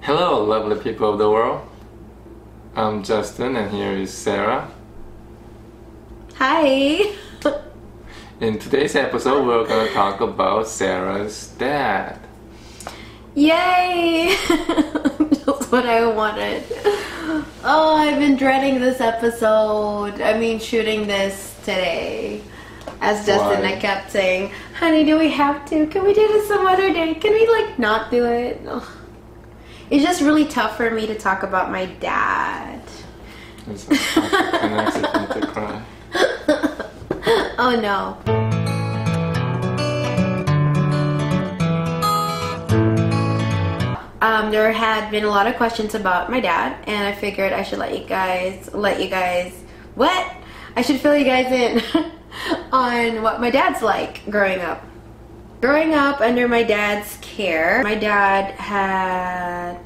Hello, lovely people of the world. I'm Justin, and here is Sarah. Hi! In today's episode, we're gonna talk about Sarah's dad. Yay! That's what I wanted. Oh, I've been dreading this episode. I mean, shooting this today. As Justin, Why? I kept saying, honey, do we have to? Can we do this some other day? Can we, not do it? Ugh. It's just really tough for me to talk about my dad. It's an accident to cry. Oh, no. There had been a lot of questions about my dad, and I figured I should let you guys, I should fill you guys in on what my dad's like growing up. Growing up under my dad's care, my dad had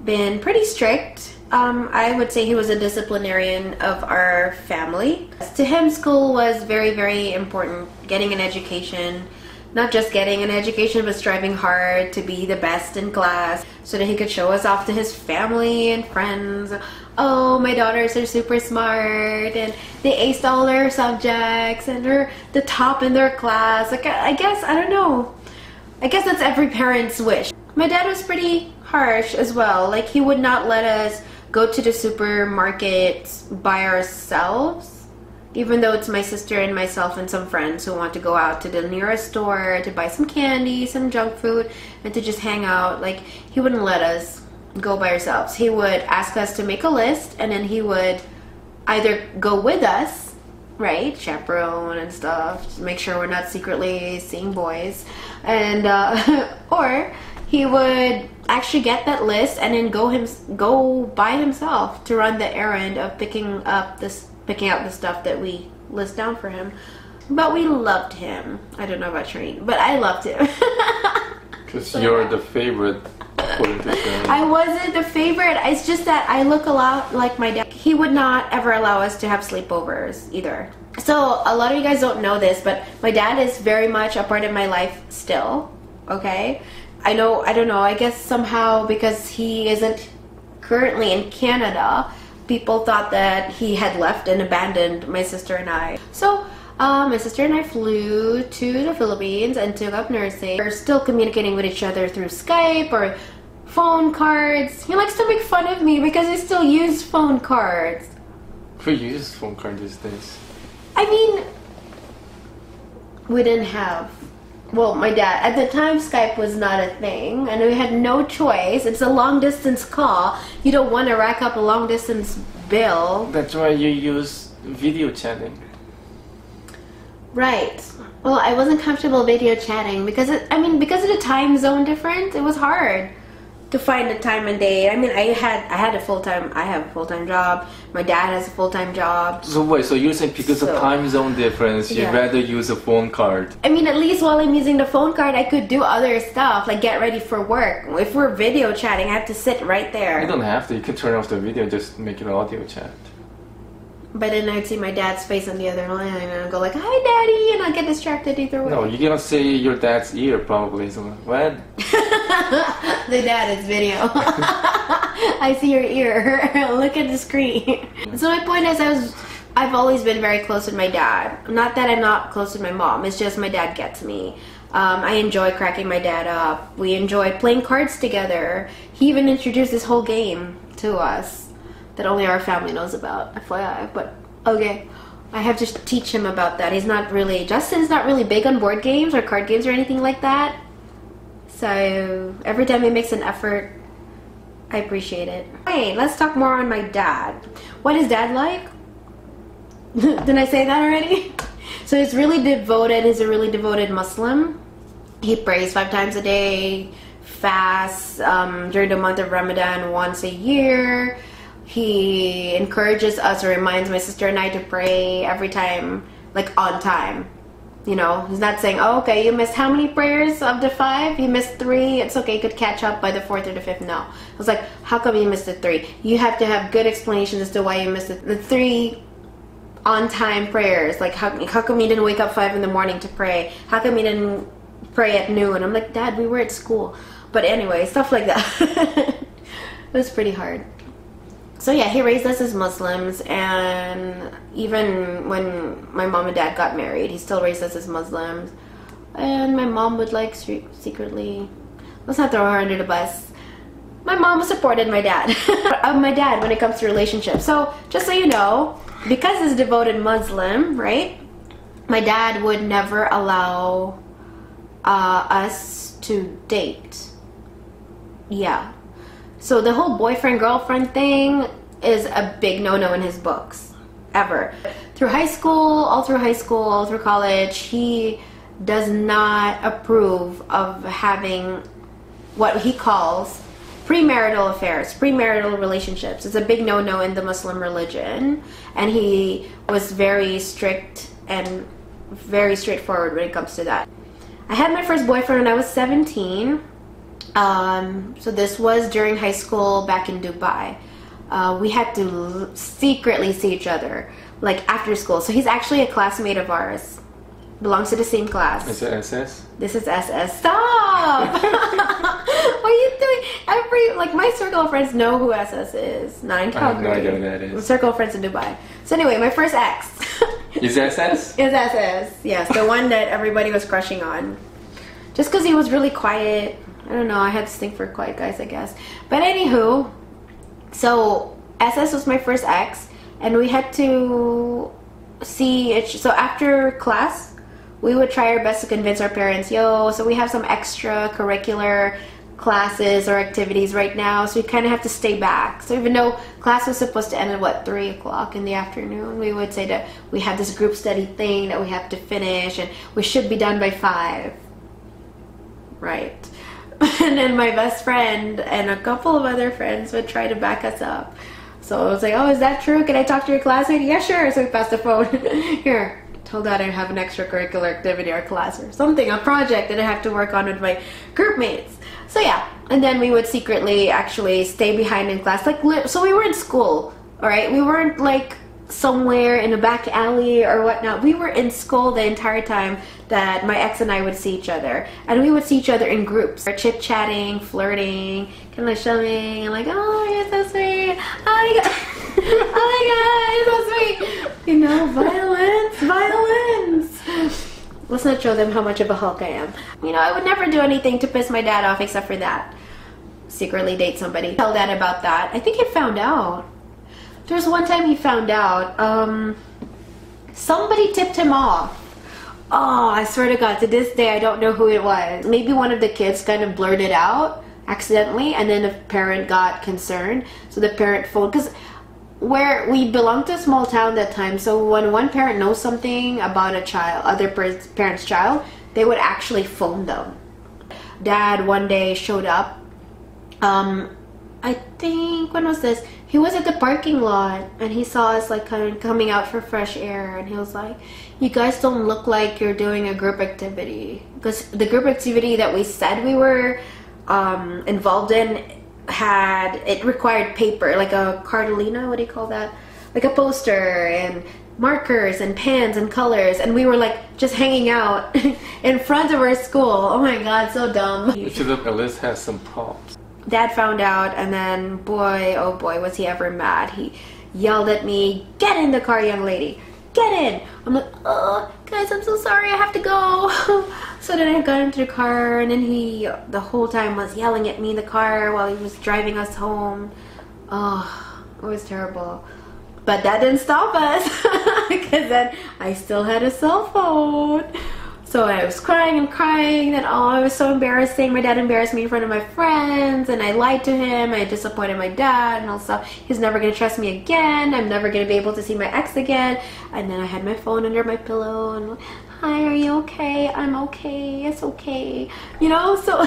been pretty strict. I would say he was a disciplinarian of our family. To him, school was very, very important. Getting an education, not just getting an education, but striving hard to be the best in class so that he could show us off to his family and friends. Oh, my daughters are super smart and they aced all their subjects and they're the top in their class. Like, I guess, I don't know. I guess that's every parent's wish. My dad was pretty harsh as well. Like, he would not let us go to the supermarket by ourselves, even though it's my sister and myself and some friends who want to go out to the nearest store to buy some candy, some junk food, and to just hang out. Like, he wouldn't let us go by ourselves. He would ask us to make a list, and then he would either go with us, right, chaperone and stuff, just make sure we're not secretly seeing boys, and or he would actually get that list and then go by himself to run the errand of picking out the stuff that we list down for him. But we loved him. I don't know about Shereen, but I loved him. Because you're the favorite. I wasn't the favorite. It's just that I look a lot like my dad. He would not ever allow us to have sleepovers either. So a lot of you guys don't know this, but my dad is very much a part of my life still. Okay? I don't know, I guess somehow because he isn't currently in Canada, people thought that he had left and abandoned my sister and I. So my sister and I flew to the Philippines and took up nursing. We're still communicating with each other through Skype or phone cards. He likes to make fun of me because I still use phone cards. Who uses phone cards these days? I mean, we didn't have... Well, my dad, at the time Skype was not a thing and we had no choice. It's a long distance call. You don't want to rack up a long distance bill. That's why you use video chatting. Right. Well, I wasn't comfortable video chatting because because of the time zone difference, it was hard to find a time and day. I mean, I have a full-time job. My dad has a full-time job. So wait, so you're saying because of time zone difference, you'd rather use a phone card? I mean, at least while I'm using the phone card, I could do other stuff, like get ready for work. If we're video chatting, I have to sit right there. You don't have to. You can turn off the video, just make it audio chat. But then I'd see my dad's face on the other line and I'd go like, hi daddy, and I'd get distracted either way. No, you're gonna see your dad's ear probably. So what? The dad is video. I see your ear. Look at the screen. So my point is I've always been very close with my dad. Not that I'm not close with my mom, it's just my dad gets me. I enjoy cracking my dad up. We enjoy playing cards together. He even introduced this whole game to us that only our family knows about, FYI, but okay. I have to teach him about that. Justin's not really big on board games or card games or anything like that. So every time he makes an effort, I appreciate it. Hey, let's talk more on my dad. What is dad like? Didn't I say that already? So he's really devoted. He's a really devoted Muslim. He prays 5 times a day, fasts during the month of Ramadan once a year. He encourages us or reminds my sister and I to pray every time, like on time. You know, he's not saying, oh, okay, you missed how many prayers of the 5? You missed 3. It's okay, you could catch up by the 4th or the 5th. No. I was like, how come you missed the 3? You have to have good explanations as to why you missed the 3 on-time prayers. Like, how come you didn't wake up 5 in the morning to pray? How come you didn't pray at noon? I'm like, Dad, we were at school. But anyway, stuff like that. was pretty hard. So yeah, he raised us as Muslims, and even when my mom and dad got married, he still raised us as Muslims. And my mom would like secretly, let's not throw her under the bus. My mom supported my dad. My dad when it comes to relationships. So just so you know, because he's a devoted Muslim, right? My dad would never allow us to date. Yeah. So the whole boyfriend-girlfriend thing is a big no-no in his books, ever. Through high school, all through college, he does not approve of having what he calls premarital affairs, premarital relationships. It's a big no-no in the Muslim religion, and he was very strict and very straightforward when it comes to that. I had my first boyfriend when I was 17. So this was during high school back in Dubai. We had to secretly see each other, like after school. So he's actually a classmate of ours. Belongs to the same class. Is it SS? This is SS. Stop! What are you doing? Like my circle of friends know who SS is. Not in Calgary. I have no idea what that is. Circle of friends in Dubai. So anyway, my first ex. Is SS? Is SS. Yes, the one that everybody was crushing on. Just because he was really quiet. I don't know, I had this thing for quiet guys, I guess. But anywho, so SS was my first ex, and we had to see it. So after class, we would try our best to convince our parents, yo, so we have some extracurricular classes or activities right now, so we kind of have to stay back. So even though class was supposed to end at what, 3 o'clock in the afternoon, we would say that we have this group study thing that we have to finish, and we should be done by 5. Right. And then my best friend and a couple of other friends would try to back us up. So I was like, oh, is that true? Can I talk to your classmate? Yeah, sure. So we passed the phone. Here, told Dad I'd have an extracurricular activity or class or something, a project that I have to work on with my group mates. So yeah, and then we would secretly actually stay behind in class. So we were in school, all right? We weren't like somewhere in a back alley or whatnot. We were in school the entire time that my ex and I would see each other, and we would see each other in groups, chit-chatting, flirting, kind of like shoving, and like, oh, you're so sweet, oh my god, oh my god, you're so sweet, you know, violence. Let's not show them how much of a Hulk I am. You know, I would never do anything to piss my dad off except for that. Secretly date somebody. Tell Dad about that. I think he found out. There was one time he found out. Somebody tipped him off. Oh, I swear to God, to this day, I don't know who it was. Maybe one of the kids kind of blurted out accidentally, and then the parent got concerned. So the parent phoned, because where we belonged to a small town that time, so when one parent knows something about a child, other parent's child, they would actually phone them. Dad one day showed up. I think, when was this? He was at the parking lot, and he saw us like kind of coming out for fresh air, and he was like, you guys don't look like you're doing a group activity. Because the group activity that we said we were involved in it required paper, like a cartolina, what do you call that? Like a poster and markers and pens and colors, and we were like just hanging out in front of our school. Oh my God, so dumb. You should have at least had some props. Dad found out, and then boy, oh boy, was he ever mad. He yelled at me, get in the car, young lady, get in. I'm like, oh, guys, I'm so sorry, I have to go. So then I got into the car, and then he, the whole time, was yelling at me in the car while he was driving us home. Oh, it was terrible. But that didn't stop us, because then I still had a cell phone. So I was crying and crying, and oh, it was so embarrassing. My dad embarrassed me in front of my friends, and I lied to him. I disappointed my dad and all stuff. He's never going to trust me again. I'm never going to be able to see my ex again. And then I had my phone under my pillow, and hi, are you okay? I'm okay. It's okay. You know, so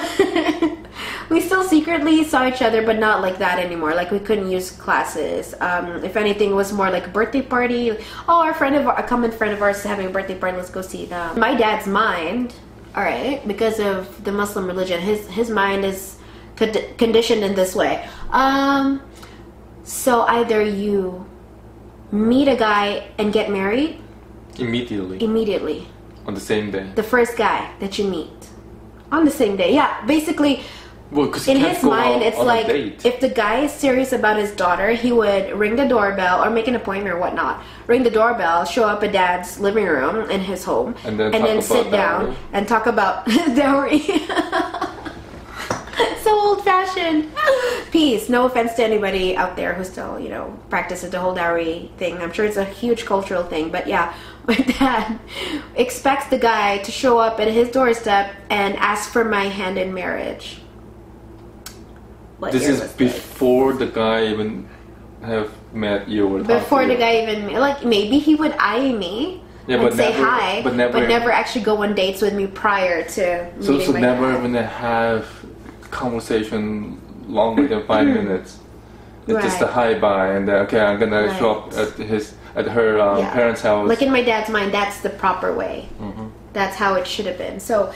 we still secretly saw each other, but not like that anymore. Like, we couldn't use classes. If anything, it was more like a birthday party. Oh, a common friend of ours is having a birthday party. Let's go see them. My dad's mind, all right, because of the Muslim religion, his mind is conditioned in this way. So either you meet a guy and get married immediately on the same day, the first guy that you meet on the same day. Yeah, basically Well, 'cause in you can't his go mind, out it's on a like date. if the guy is serious about his daughter, he would ring the doorbell or make an appointment or whatnot. Ring the doorbell, show up at dad's living room in his home, And then talk about sit down dowry. and talk about dowry. So old-fashioned. Peace. No offense to anybody out there who still, practices the whole dowry thing. I'm sure it's a huge cultural thing, but yeah, my dad expects the guy to show up at his doorstep and ask for my hand in marriage. What This year is was this? before the guy even have met you or talked Before to the you. guy even, like, maybe he would eye me Yeah, and but say never- hi, but never- actually go on dates with me prior to So meeting my never dad. even have conversation longer than 5 minutes. It's just a Right. hi bye and then, okay, I'm gonna Right. show up at her Yeah. parents' house. Like in my dad's mind, that's the proper way. Mm-hmm. That's how it should have been. So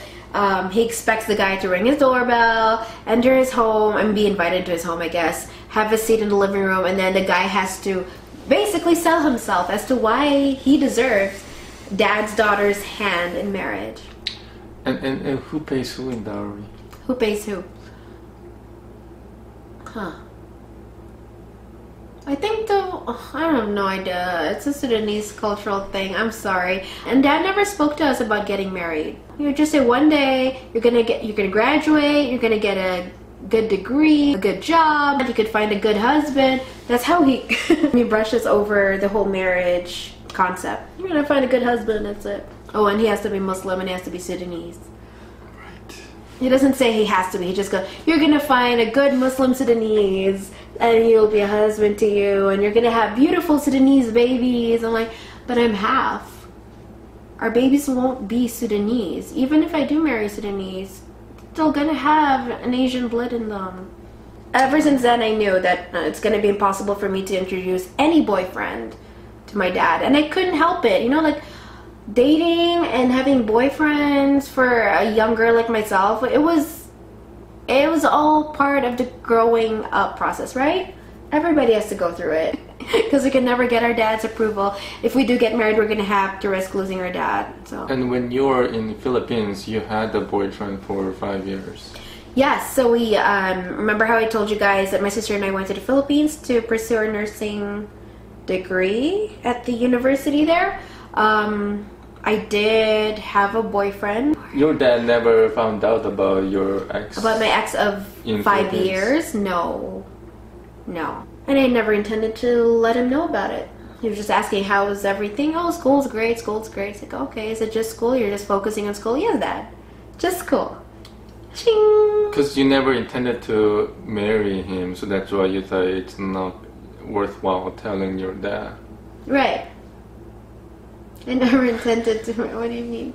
he expects the guy to ring his doorbell, enter his home, and be invited to his home, I guess. Have a seat in the living room, and then the guy has to basically sell himself as to why he deserves dad's daughter's hand in marriage. And who pays who in dowry? Who pays who? Huh. I think I have no idea. It's a Sudanese cultural thing. I'm sorry. And dad never spoke to us about getting married. He would just say one day you're gonna graduate, you're gonna get a good degree, a good job, you could find a good husband. That's how he he brushes over the whole marriage concept. You're gonna find a good husband, that's it. Oh, and he has to be Muslim and he has to be Sudanese. He doesn't say he has to be. He just goes, you're going to find a good Muslim Sudanese and he'll be a husband to you and you're going to have beautiful Sudanese babies. I'm like, but I'm half. Our babies won't be Sudanese. Even if I do marry Sudanese, still going to have an Asian blood in them. Ever since then, I knew that it's going to be impossible for me to introduce any boyfriend to my dad. And I couldn't help it. Like, dating and having boyfriends for a young girl like myself, it was all part of the growing up process, right? Everybody has to go through it because we can never get our dad's approval. If we do get married, we're gonna have to risk losing our dad. So And when you were in the Philippines, you had a boyfriend for 5 years. yes, so we remember how I told you guys that my sister and I went to the Philippines to pursue our nursing degree at the university there. I did have a boyfriend. Your dad never found out about your ex? About my ex of In 5 Philippines. years? No. And I never intended to let him know about it. He was just asking, how is everything? Oh, school's great, school's great. It's like, okay, is it just school? You're just focusing on school? Yes, Dad. Just school. Ching! Because you never intended to marry him, so that's why you thought it's not worthwhile telling your dad. Right. I never intended to. What do you mean?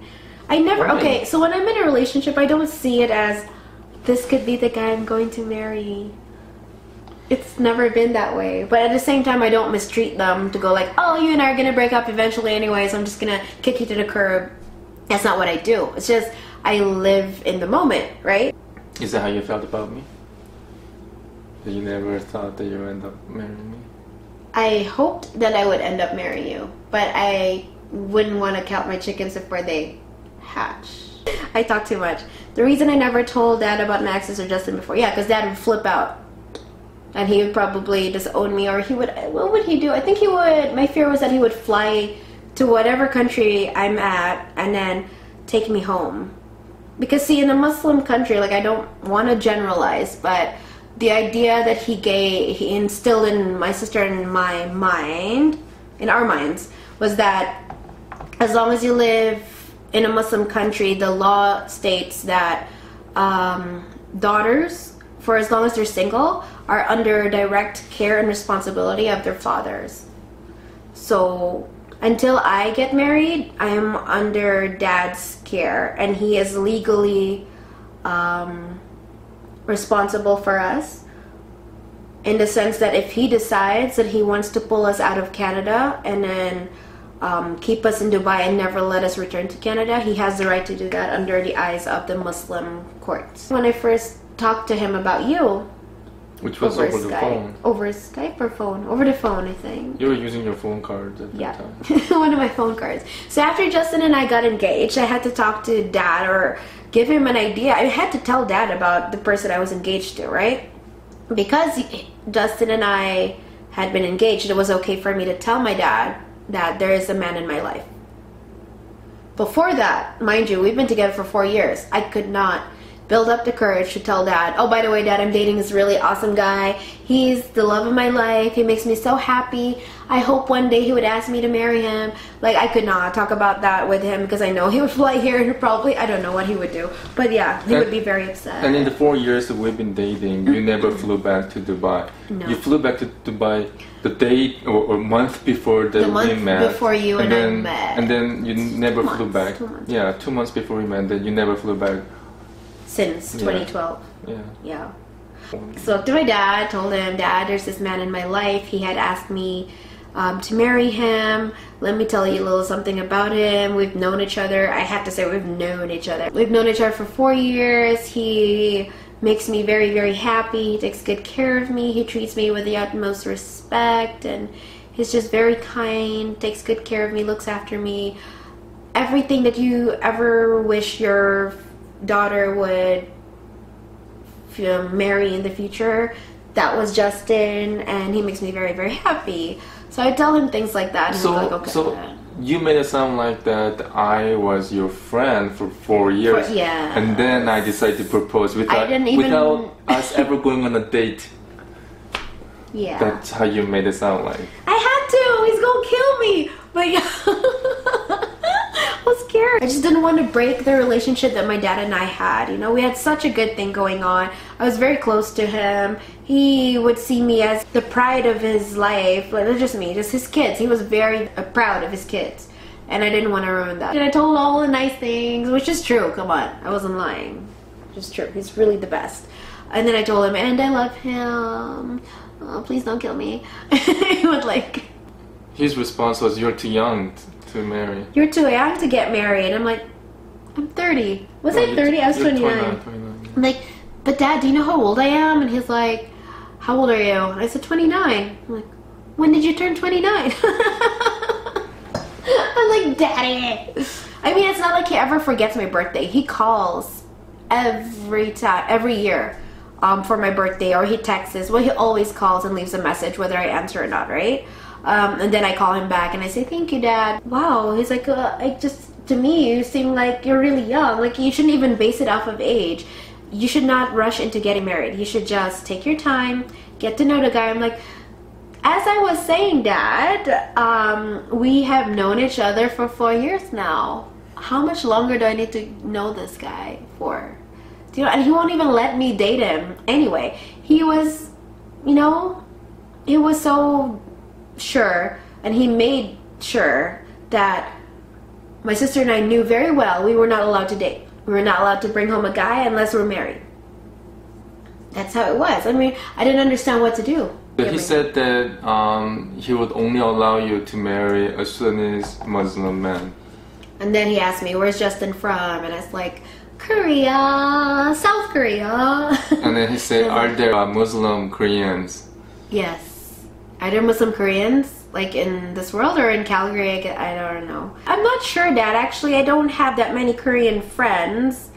I never. Why? Okay, so when I'm in a relationship, I don't see it as this could be the guy I'm going to marry. It's never been that way. But at the same time, I don't mistreat them to go like, oh, you and I are going to break up eventually anyway, so I'm just going to kick you to the curb. That's not what I do. It's just I live in the moment, right? Is that how you felt about me? That you never thought that you would end up marrying me? I hoped that I would end up marrying you, but I wouldn't want to count my chickens before they hatch. I talk too much. The reason I never told Dad about Max's or Justin before, because Dad would flip out. And he would probably disown me, or he would, what would he do? I think he would, my fear was that he would fly to whatever country I'm at and then take me home. Because see, in a Muslim country, like, I don't want to generalize, but the idea that he instilled in my sister and my mind, in our minds, was that as long as you live in a Muslim country, the law states that daughters, for as long as they're single, are under direct care and responsibility of their fathers. So until I get married, I am under Dad's care, and he is legally responsible for us, in the sense that if he decides that he wants to pull us out of Canada and then keep us in Dubai and never let us return to Canada, he has the right to do that under the eyes of the Muslim courts. When I first talked to him about you, Which was over the Skype. phone. Over Skype or phone? Over the phone, I think. You were using your phone cards at Yeah, that time. one of my phone cards. So after Justin and I got engaged, I had to talk to Dad or give him an idea. I had to tell Dad about the person I was engaged to, right? Because Justin and I had been engaged, it was okay for me to tell my dad that there is a man in my life. Before that, mind you, we've been together for 4 years. I could not build up the courage to tell Dad, oh, by the way, Dad, I'm dating this really awesome guy. He's the love of my life. He makes me so happy. I hope one day he would ask me to marry him. Like, I could not talk about that with him because I know he would fly here and probably, I don't know what he would do. But yeah, he would be very upset. And in the 4 years that we've been dating, you never flew back to Dubai. No. You flew back to Dubai the day or month before we met. Before you and I met. And then you never flew back. 2 months. Yeah, 2 months before we met, then you never flew back. Since 2012. Yeah. So to my dad, told him, Dad, there's this man in my life. He had asked me to marry him. Let me tell you a little something about him. We've known each other. I have to say we've known each other. We've known each other for 4 years. He makes me very, very happy. He takes good care of me. He treats me with the utmost respect. And he's just very kind, takes good care of me, looks after me. Everything that you ever wish your daughter would marry in the future, that was Justin, and he makes me very, very happy. So I tell him things like that, and he's like, okay. So you made it sound like that I was your friend for 4 years, yeah. And then I decided to propose without us ever going on a date. Yeah. That's how you made it sound like. I had to. He's gonna kill me. But yeah. I was scared. I just didn't want to break the relationship that my dad and I had. You know, we had such a good thing going on. I was very close to him. He would see me as the pride of his life. Like, not just me, just his kids. He was very proud of his kids. And I didn't want to ruin that. And I told him all the nice things, which is true. Come on. I wasn't lying. Just true. He's really the best. And then I told him, and I love him. Oh, please don't kill me. He would like... His response was, you're too young to marry. You're too young to get married. I'm like, I'm 30. Was I 30? I was 29. 29. I'm like, but Dad, do you know how old I am? And he's like, how old are you? And I said, 29. I'm like, when did you turn 29? I'm like, Daddy. I mean, it's not like he ever forgets my birthday. He calls every year for my birthday, or he texts. Well, he always calls and leaves a message whether I answer or not, right? And then I call him back and I say, thank you, Dad. Wow. He's like, to me, you seem like you're really young. Like, you shouldn't even base it off of age. You should not rush into getting married. You should just take your time, get to know the guy. I'm like, as I was saying, Dad, we have known each other for 4 years now. How much longer do I need to know this guy for? Do you know, and he won't even let me date him. Anyway, he was, you know, he was so sure, and he made sure that my sister and I knew very well we were not allowed to date. We were not allowed to bring home a guy unless we're married. That's how it was. I mean, I didn't understand what to do. But he said that he would only allow you to marry a Sunnis Muslim man. And then he asked me, where's Justin from? And I was like, Korea, South Korea. And then he said, are there Muslim Koreans? Yes. Are there Muslim Koreans, like in this world or in Calgary? I don't know. I'm not sure, Dad. Actually, I don't have that many Korean friends.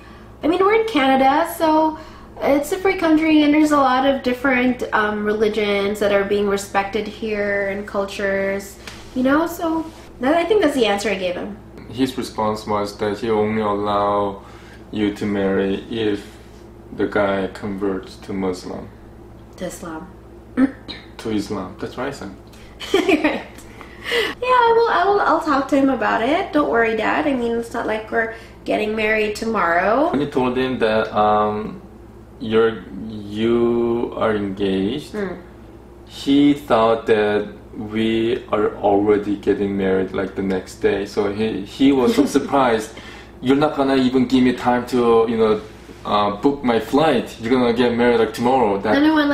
I mean, we're in Canada, so it's a free country, and there's a lot of different religions that are being respected here and cultures, you know? So I think that's the answer I gave him. His response was that he only allow you to marry if the guy converts to Muslim. To Islam. To Islam. That's right, son. Right. Yeah, I'll talk to him about it. Don't worry, Dad. I mean, it's not like we're getting married tomorrow. When you told him that you are engaged, he thought that we are already getting married like the next day. So he was so surprised. You're not gonna even give me time to, you know, book my flight. You're gonna get married like tomorrow.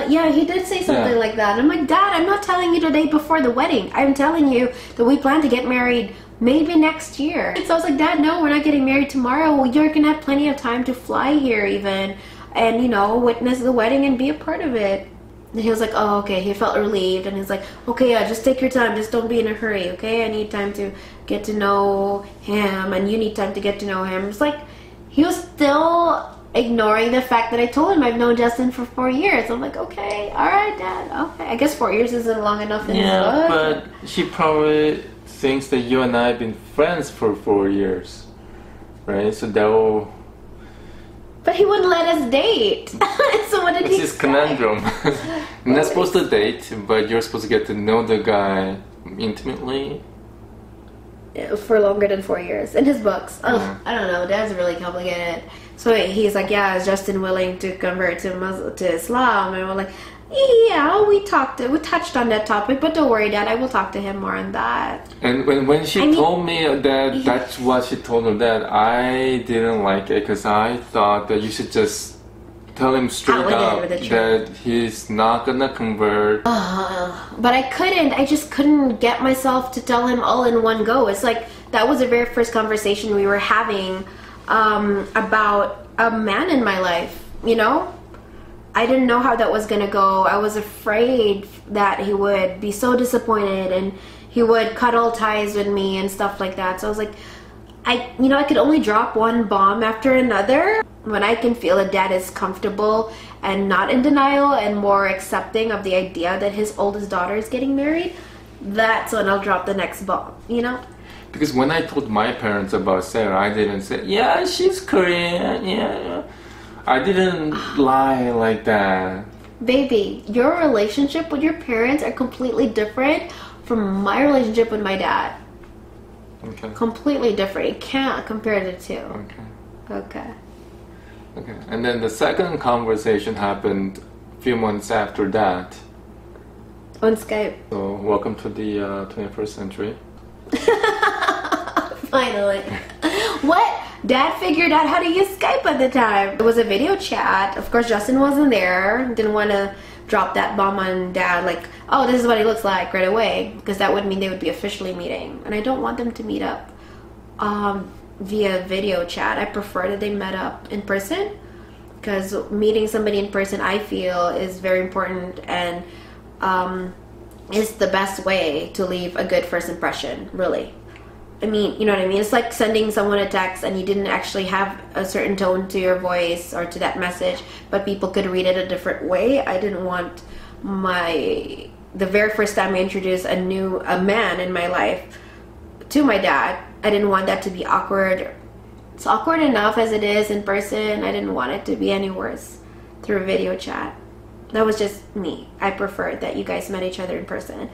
Yeah, he did say something like that. I'm like, Dad, I'm not telling you the day before the wedding. I'm telling you that we plan to get married maybe next year. So I was like, Dad, no, we're not getting married tomorrow. Well, you're gonna have plenty of time to fly here even, and, you know, witness the wedding and be a part of it. And he was like, oh, okay. He felt relieved, and he's like, okay, yeah, just take your time. Just don't be in a hurry, okay? I need time to get to know him, and you need time to get to know him. It's like, he was still ignoring the fact that I told him I've known Justin for 4 years. I'm like, okay, all right, Dad, okay. I guess 4 years isn't long enough in his book. But she probably thinks that you and I have been friends for 4 years, right? So that will... But he wouldn't let us date. So what did he say? It's his conundrum. You're not supposed to date, but you're supposed to get to know the guy intimately. For longer than 4 years in his books. Oh, Yeah. I don't know. That's really complicated. So he's like, yeah, is Justin willing to convert to Islam? And we're like, yeah, we touched on that topic, but don't worry, Dad, I will talk to him more on that. And when she told me that that's what she told her dad, I didn't like it because I thought that you should just tell him straight up that he's not gonna convert. But I couldn't. I just couldn't get myself to tell him all in one go. It's like that was the very first conversation we were having about a man in my life, you know? I didn't know how that was gonna go. I was afraid that he would be so disappointed and he would cut all ties with me and stuff like that. So I was like, I could only drop one bomb after another. When I can feel a dad is comfortable and not in denial and more accepting of the idea that his oldest daughter is getting married, that's when I'll drop the next bomb, you know? Because when I told my parents about Sarah, I didn't say, yeah, she's Korean, yeah. I didn't lie like that. Baby, your relationship with your parents are completely different from my relationship with my dad. Okay. Completely different. You can't compare the two. Okay. And then the second conversation happened a few months after that. On Skype. So welcome to the 21st century. Finally. What? Dad figured out how to use Skype at the time. It was a video chat. Of course, Justin wasn't there. Didn't want to drop that bomb on Dad like, oh, this is what he looks like right away. Because that would mean they would be officially meeting. And I don't want them to meet up via video chat. I prefer that they met up in person. Because meeting somebody in person, I feel, is very important and is the best way to leave a good first impression, really. I mean, you know what I mean? It's like sending someone a text and you didn't actually have a certain tone to your voice or to that message, but people could read it a different way. I didn't want the very first time I introduced a man in my life to my dad, I didn't want that to be awkward. It's awkward enough as it is in person. I didn't want it to be any worse through a video chat. That was just me. I preferred that you guys met each other in person.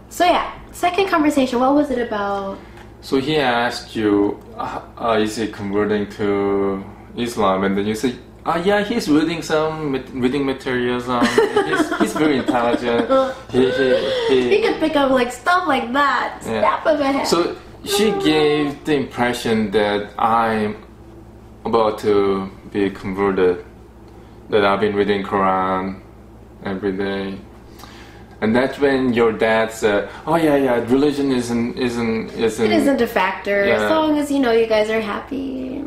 So yeah, second conversation, what was it about? So he asked you, is he converting to Islam? And then you say, yeah, he's reading some reading materials. He's very intelligent. He could pick up like stuff like that. Yeah. Snap of a head. So she gave the impression that I'm about to be converted. That I've been reading Quran every day. And that's when your dad said, "Oh yeah, religion isn't." It isn't a factor as long as you guys are happy.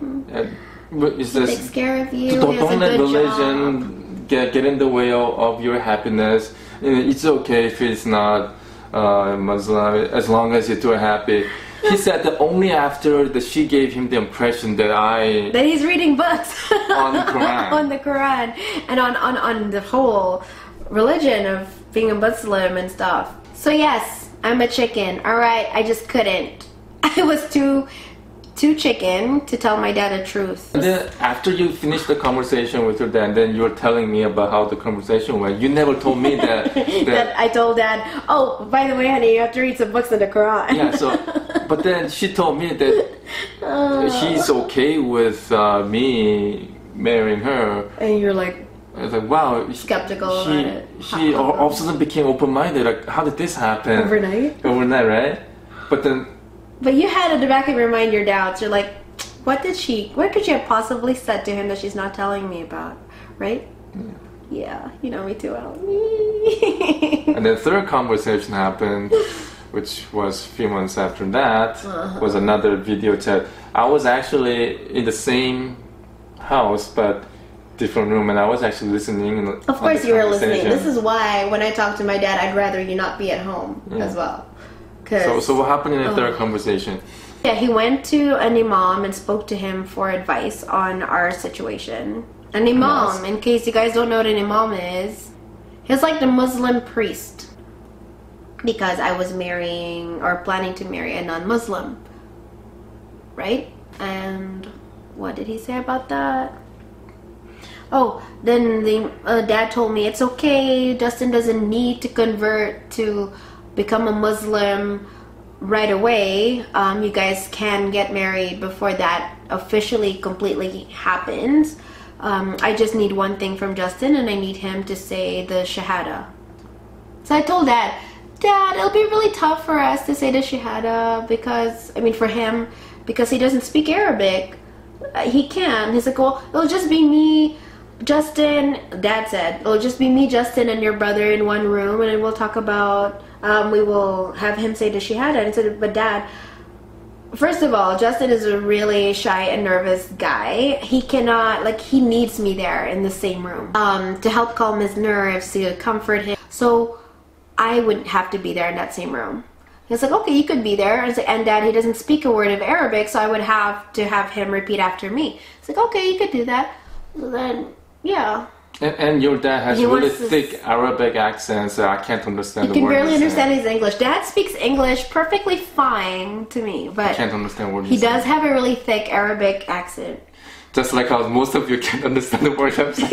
He takes care of you. Don't let religion get in the way of your happiness. It's okay if it's not Muslim, as long as you're too happy. He said that only after that she gave him the impression that he's reading books on the Quran, on the Quran, and on the whole religion of being a Muslim and stuff. So yes, I'm a chicken. All right, I just couldn't. I was too chicken to tell my dad the truth. And then after you finished the conversation with your dad, then you were telling me about how the conversation went. You never told me that that I told Dad, oh, by the way, honey, you have to read some books in the Quran. Yeah. So, but then she told me that she's okay with me marrying her. And you're like, I was like, wow. Skeptical about it. She all of a sudden became open-minded. Like, how did this happen? Overnight, right? But you had at the back of your mind your doubts. You're like, what could she have possibly said to him that she's not telling me about, right? Yeah, you know me too well. And then third conversation happened, which was a few months after that, was another video chat. I was actually in the same house, but different room, and I was actually listening. Of course you were listening. This is why when I talk to my dad, I'd rather you not be at home as well. So what happened in the third conversation? Yeah, he went to an imam and spoke to him for advice on our situation. An imam, in case you guys don't know what an imam is, he's like the Muslim priest. Because I was marrying or planning to marry a non-Muslim. Right? And what did he say about that? Oh, then the dad told me it's okay. Justin doesn't need to convert to become a Muslim right away. You guys can get married before that officially completely happens. I just need one thing from Justin, and I need him to say the Shahada. So I told Dad, it'll be really tough for us to say the Shahada because, I mean, for him, because he doesn't speak Arabic. He can. He's like, well, it'll just be me, Justin. Dad said, it'll just be me, Justin, and your brother in one room, and we'll talk about, we will have him say the Shahada. And I said, but Dad, first of all, Justin is a really shy and nervous guy. He cannot, like, he needs me there in the same room to help calm his nerves, to comfort him. So I wouldn't have to be there in that same room. He's like, okay, you could be there. I was like, and Dad, he doesn't speak a word of Arabic, so I would have to have him repeat after me. He's like, okay, you could do that. So then, yeah. And your dad has really thick Arabic accent, so I can't understand the word. You can barely understand his English. Dad speaks English perfectly fine to me, but I can't understand what he does have a really thick Arabic accent. Just like how most of you can't understand the word I'm saying.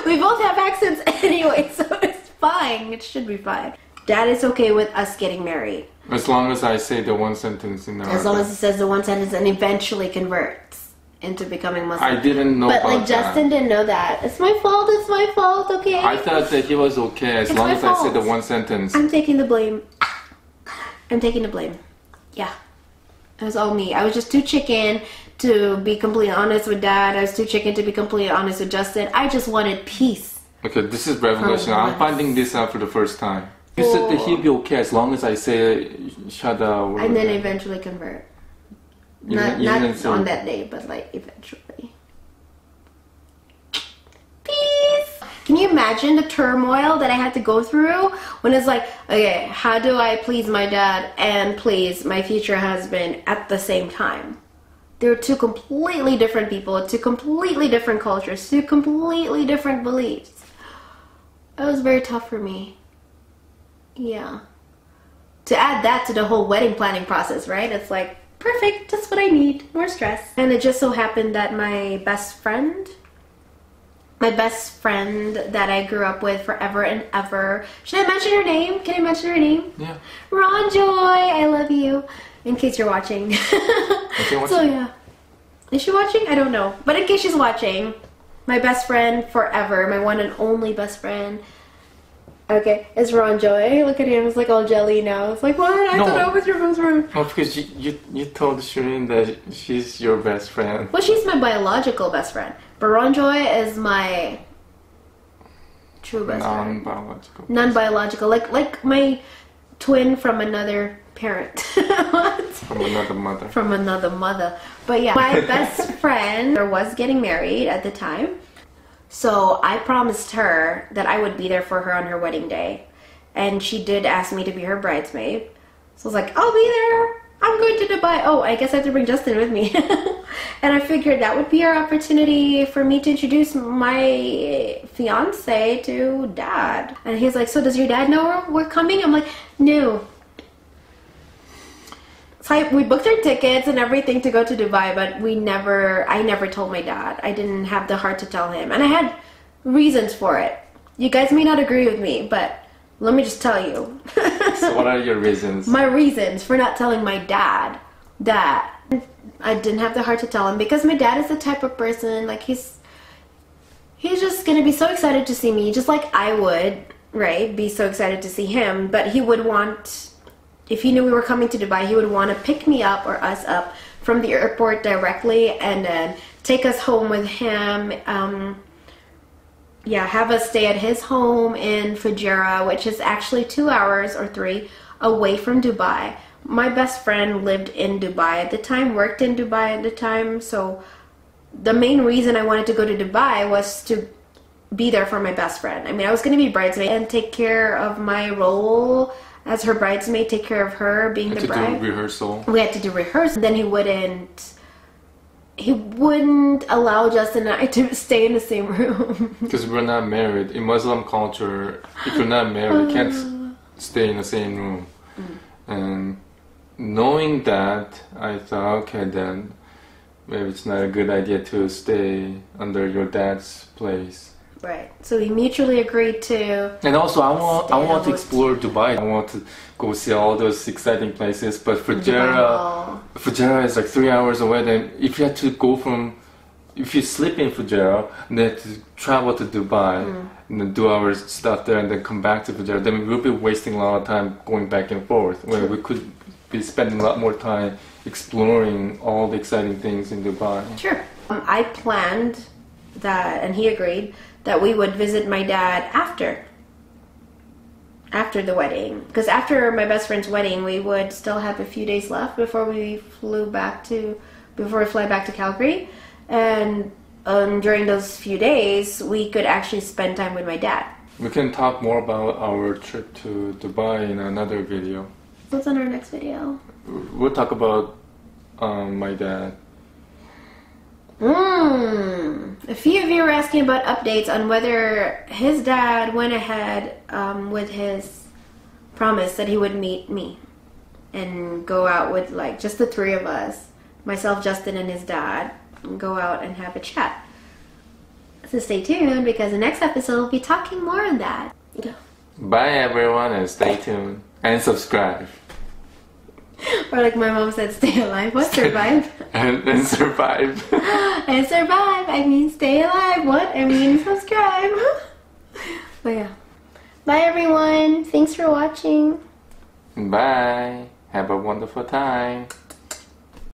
We both have accents anyway, so it's fine. It should be fine. Dad is okay with us getting married. As long as I say the one sentence in Arabic. As long as he says the one sentence and eventually converts into becoming Muslim. I didn't know about that. But like Justin didn't know that. It's my fault, okay? I thought that he was okay as long as I said the one sentence. I'm taking the blame. Yeah. It was all me. I was just too chicken to be completely honest with Dad. I was too chicken to be completely honest with Justin. I just wanted peace. Okay, this is revelation. I'm finding this out for the first time. You said that he'd be okay as long as I say Shada. And then eventually convert. Not on that day, but like eventually. Peace! Can you imagine the turmoil that I had to go through when it's like, okay, how do I please my dad and please my future husband at the same time? They're two completely different people, two completely different cultures, two completely different beliefs. It was very tough for me. Yeah. To add that to the whole wedding planning process, right? It's like, perfect, just what I need, more stress. And it just so happened that my best friend that I grew up with forever and ever, should I mention her name? Can I mention her name? Yeah. Ron Joy, I love you. In case you're watching. So yeah. Is she watching? I don't know. But in case she's watching, my best friend forever, my one and only best friend, okay, it's Ron Joy. Look at him, it's like all jelly now. It's like, what? I thought that was your best friend. Oh, because you told Shireen that she's your best friend. Well, she's my biological best friend. But Ron Joy is my true best friend. Non-biological. Non-biological. Like my twin from another parent. What? From another mother. From another mother. But yeah, my best friend was getting married at the time. So I promised her that I would be there for her on her wedding day. And she did ask me to be her bridesmaid. So I was like, I'll be there. I'm going to Dubai. Oh, I guess I have to bring Justin with me. And I figured that would be our opportunity for me to introduce my fiance to Dad. And he's like, so does your dad know we're coming? I'm like, no. So we booked our tickets and everything to go to Dubai, but I never told my dad. I didn't have the heart to tell him. And I had reasons for it. You guys may not agree with me, but let me just tell you. So what are your reasons? My reasons for not telling my dad that I didn't have the heart to tell him, because my dad is the type of person, like he's just gonna be so excited to see me, just like I would, right? Be so excited to see him, but he would want, if he knew we were coming to Dubai, he would want to pick me up or us up from the airport directly and then take us home with him. Have us stay at his home in Fujairah, which is actually 2 hours or 3 away from Dubai. My best friend lived in Dubai at the time, worked in Dubai at the time, so the main reason I wanted to go to Dubai was to be there for my best friend. I mean, I was going to be bridesmaid and take care of my role as her bridesmaid, take care of her being the bride. To do rehearsal. We had to do rehearsal. Then he wouldn't allow Justin and I to stay in the same room. Because we're not married. In Muslim culture, if you're not married, you can't stay in the same room. And knowing that, I thought, okay, then maybe it's not a good idea to stay under your dad's place. Right. So we mutually agreed to. And also, I want to explore Dubai. I want to go see all those exciting places. But Fujairah is like 3 hours away. Then if you had to go if you sleep in Fujairah, and then to travel to Dubai and then do our stuff there, and then come back to Fujairah, then we'll be wasting a lot of time going back and forth. Where we could be spending a lot more time exploring all the exciting things in Dubai. Sure. I planned that, and he agreed, that we would visit my dad after the wedding. Because after my best friend's wedding, we would still have a few days left before we fly back to Calgary. And during those few days, we could actually spend time with my dad. We can talk more about our trip to Dubai in another video. What's on our next video? We'll talk about my dad. A few of you were asking about updates on whether his dad went ahead with his promise that he would meet me and go out with like just the three of us, myself, Justin, and his dad, and go out and have a chat. So stay tuned because the next episode will be talking more on that. Go. Bye everyone, and stay tuned and subscribe. Or like my mom said, stay alive. What? Survive? and survive. And survive. I mean stay alive. What? I mean subscribe. But yeah. Bye everyone. Thanks for watching. Bye. Have a wonderful time.